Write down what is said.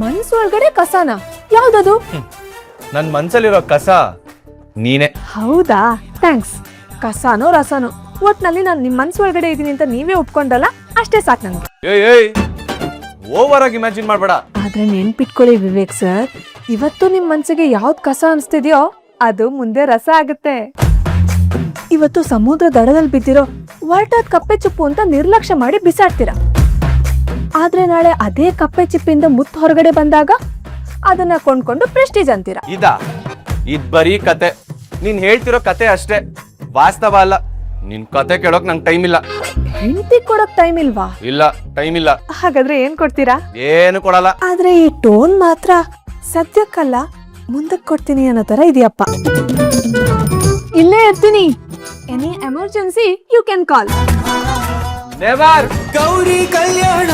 ಮನ್ಸೊಳಗಡೆ ಕಸನ ಯಾವ್ದದು? ನನ್ ಮನ್ಸಲ್ಲಿರೋ ಕಸ ನೀನೆ. ಹೌದಾ, ಥ್ಯಾಂಕ್ಸ್. ಕಸಾನೋ ರಸನೋ ಒಟ್ನಲ್ಲಿ ನಾನು ನಿಮ್ ಮನ್ಸೊಳಗಡೆ ಇದೀನಿ ಅಂತ ನೀವೇ ಒಪ್ಕೊಂಡಲ್ಲ, ಅಷ್ಟೇ ಸಾಕು ನನ್ಗೆ. ಏಯ್ ಓವರ್ ಆಗಿ ಇಮ್ಯಾಜಿನ್ ಮಾಡ್ಬೇಡ. ಆದ್ರೆ ನೆನ್ಪಿಟ್ಕೊಳ್ಳಿ ವಿವೇಕ್ ಸರ್, ಇವತ್ತು ನಿಮ್ ಮನ್ಸಿಗೆ ಯಾವ್ದ್ ಕಸ ಅನ್ಸ್ತಿದ್ಯೋ ಅದು ಮುಂದೆ ರಸ ಆಗುತ್ತೆ. ಇವತ್ತು ಸಮುದ್ರ ದಡದಲ್ಲಿ ಬಿದ್ದಿರೋ ಒರಟಾದ ಕಪ್ಪೆ ಚಿಪ್ಪು ಅಂತ ನಿರ್ಲಕ್ಷ್ಯ ಮಾಡಿ ಬಿಸಾಡ್ತೀರಾ. ಆದ್ರೆ ನಾಳೆ ಅದೇ ಕಪ್ಪೆ ಚಿಪ್ಪಿಂದ ಮುತ್ತು ಹೊರಗಡೆ ಬಂದಾಗ ಅದನ್ನ ಕೊಂಡ್ಕೊಂಡು ಪ್ರೆಸ್ಟೀಜ್ ಅಂತೀರಾ. ಇದ್ ಬರೀ ಕತೆ. ನೀನ್ ಹೇಳ್ತಿರೋ ಕತೆ ಅಷ್ಟೇ, ವಾಸ್ತವ ಅಲ್ಲ. ನಿನ್ ಕತೆ ಕೇಳೋಕ್ ನಂಗೆ ಟೈಮ್ ಇಲ್ಲ. ಹೆಂಡತಿ ಕೊಡಕ್ ಟೈಮ್ ಇಲ್ವಾ? ಇಲ್ಲ, ಟೈಮ್ ಇಲ್ಲ. ಹಾಗಾದ್ರೆ ಏನ್ ಕೊಡ್ತೀರಾ? ಏನು ಕೊಡಲ್ಲ. ಆದ್ರೆ ಈ ಟೋನ್ ಮಾತ್ರ ಸದ್ಯಕ್ಕಲ್ಲ ಮುಂದಕ್ಕೆ ಕೊಡ್ತೀನಿ ಅನ್ನೋ ತರ ಇದೆಯಪ್ಪ. ಇಲ್ಲೇ ಇರ್ತೀನಿ. Any emergency you can call. Never. Gauri Kalyana